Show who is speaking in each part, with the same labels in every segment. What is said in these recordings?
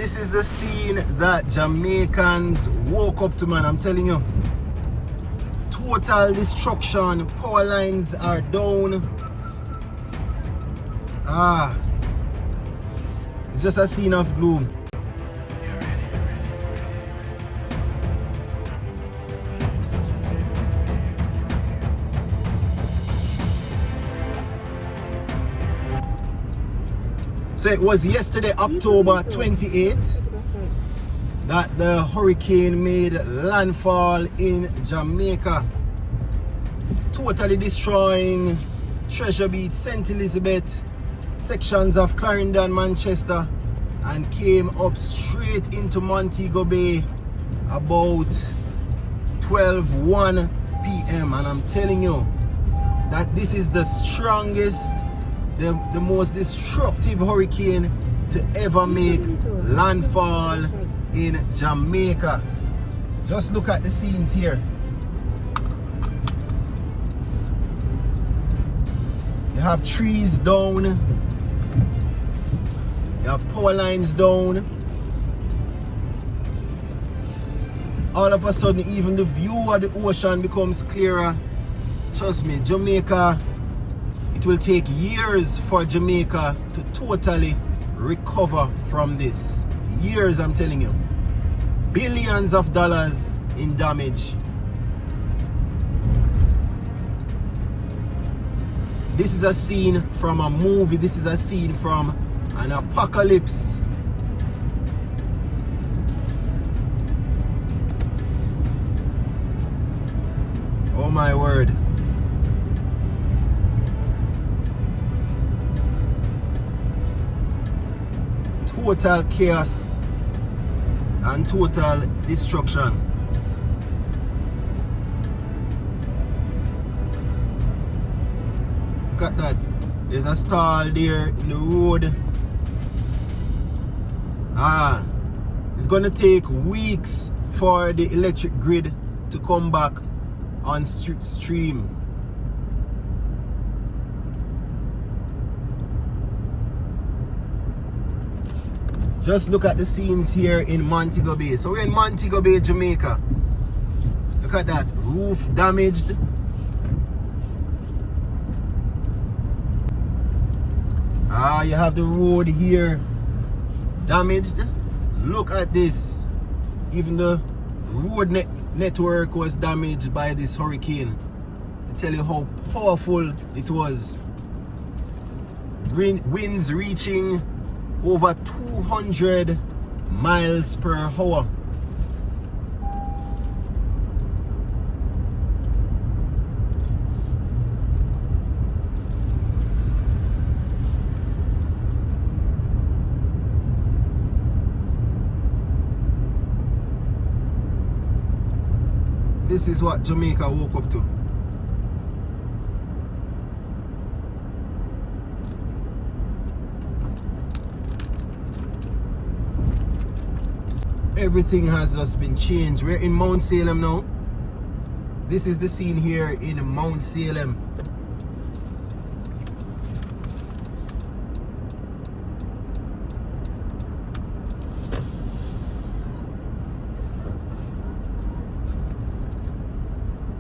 Speaker 1: This is the scene that Jamaicans woke up to, man. I'm telling you. Total destruction. Power lines are down. It's just a scene of gloom. So it was yesterday, October 28th, that the hurricane made landfall in Jamaica, totally destroying Treasure Beach, St. Elizabeth, sections of Clarendon, Manchester, and came up straight into Montego Bay about 12:01 p.m. And I'm telling you that this is the strongest, the most destructive hurricane to ever make landfall in Jamaica. Just look at the scenes here. You have trees down, you have power lines down. All of a sudden, even the view of the ocean becomes clearer. Trust me, Jamaica, it will take years for Jamaica to totally recover from this. Years, I'm telling you. Billions of dollars in damage. This is a scene from a movie. This is a scene from an apocalypse. Oh my word. Total chaos and total destruction. Look at that. There's a stall there in the road. It's gonna take weeks for the electric grid to come back on stream. Just look at the scenes here in Montego Bay. So we're in Montego Bay, Jamaica. Look at that. Roof damaged. You have the road here damaged. Look at this. Even the road network was damaged by this hurricane. To tell you how powerful it was. Winds reaching over 200 miles per hour. This is what Jamaica woke up to. Everything has just been changed. We're in Mount Salem now. This is the scene here in Mount Salem.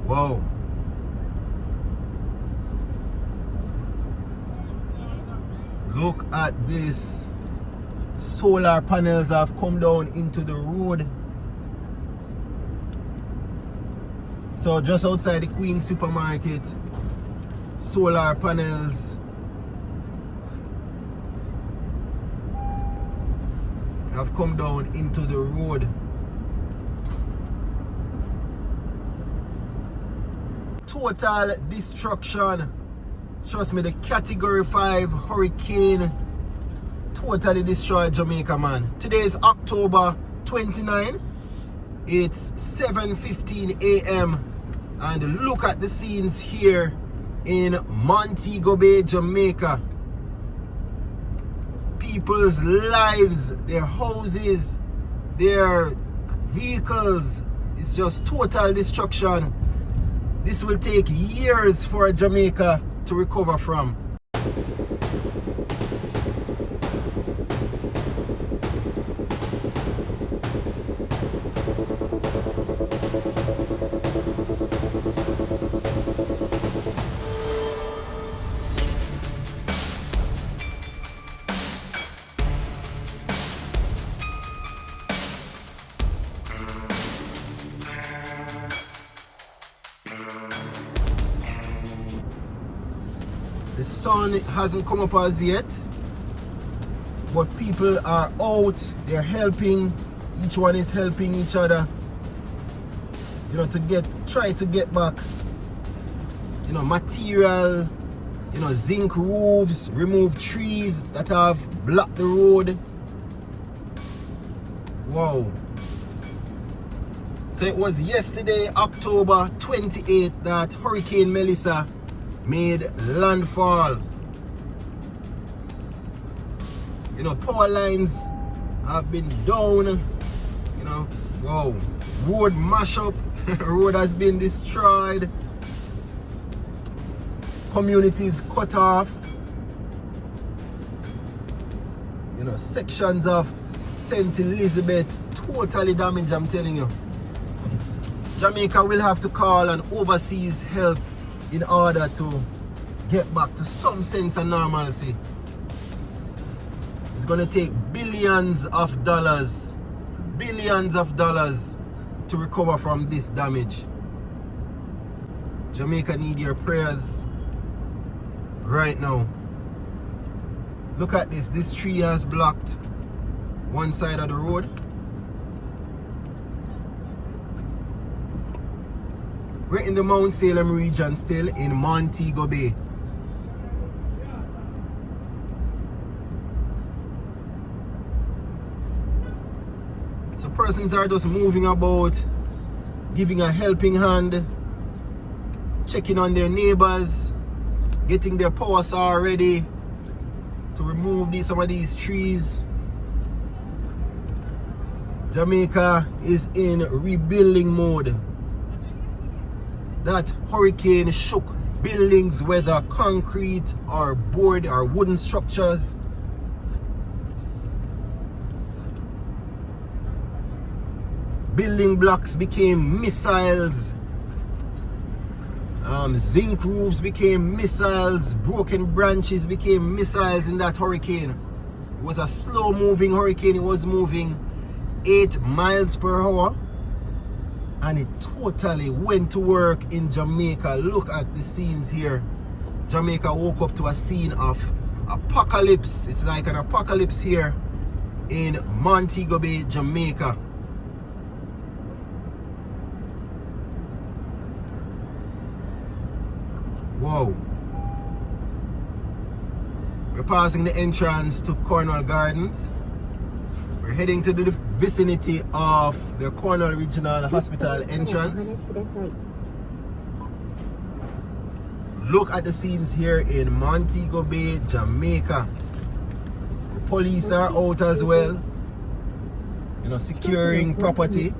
Speaker 1: Wow. Look at this. Solar panels have come down into the road. So just outside the Queen supermarket, solar panels have come down into the road. Total destruction. Trust me, the Category 5 hurricane totally destroyed Jamaica, man. Today is October 29. It's 7:15 a.m. and look at the scenes here in Montego Bay, Jamaica. People's lives, their houses, their vehicles. It's just total destruction. This will take years for Jamaica to recover from. The sun hasn't come up as yet, but people are out, they're helping, each one is helping each other, you know, try to get back, you know, material, you know, zinc roofs, remove trees that have blocked the road. Wow. So it was yesterday, October 28th, that Hurricane Melissa made landfall. You know, power lines have been down, you know, wow. Road mash up, road has been destroyed. Communities cut off. You know, sections of St. Elizabeth totally damaged, I'm telling you. Jamaica will have to call on overseas help in order to get back to some sense of normalcy. It's going to take billions of dollars to recover from this damage. Jamaica need your prayers right now. Look at this. This tree has blocked one side of the road. We're in the Mount Salem region still, in Montego Bay. So persons are just moving about, giving a helping hand, checking on their neighbors, getting their power saw ready to remove some of these trees. Jamaica is in rebuilding mode. That hurricane shook buildings, whether concrete or board or wooden structures. Building blocks became missiles. Zinc roofs became missiles. Broken branches became missiles in that hurricane. It was a slow moving hurricane. It was moving 8 miles per hour. And it totally went to work in Jamaica. Look at the scenes here. Jamaica woke up to a scene of apocalypse. It's like an apocalypse here in Montego Bay, Jamaica. Wow. We're passing the entrance to Cornwall Gardens. We're heading to the vicinity of the Cornwall Regional Hospital entrance. Look at the scenes here in Montego Bay, Jamaica. The police are out as well, you know, securing property.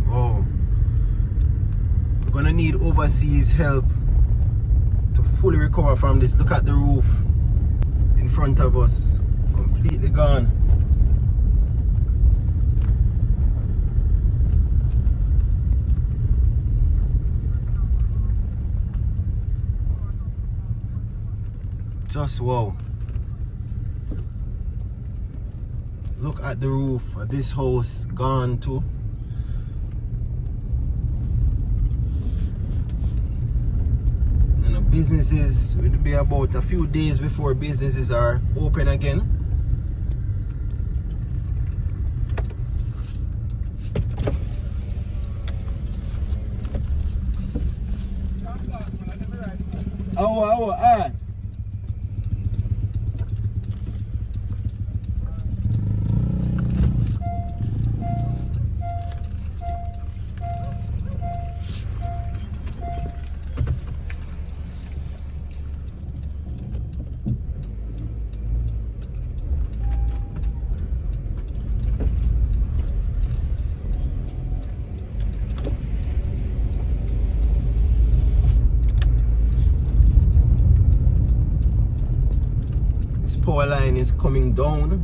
Speaker 1: Oh, we're gonna need overseas help to fully recover from this. Look at the roof in front of us, completely gone. Just wow. Look at the roof of this house, gone too. You know, businesses will be about a few days before businesses are open again. Power line is coming down.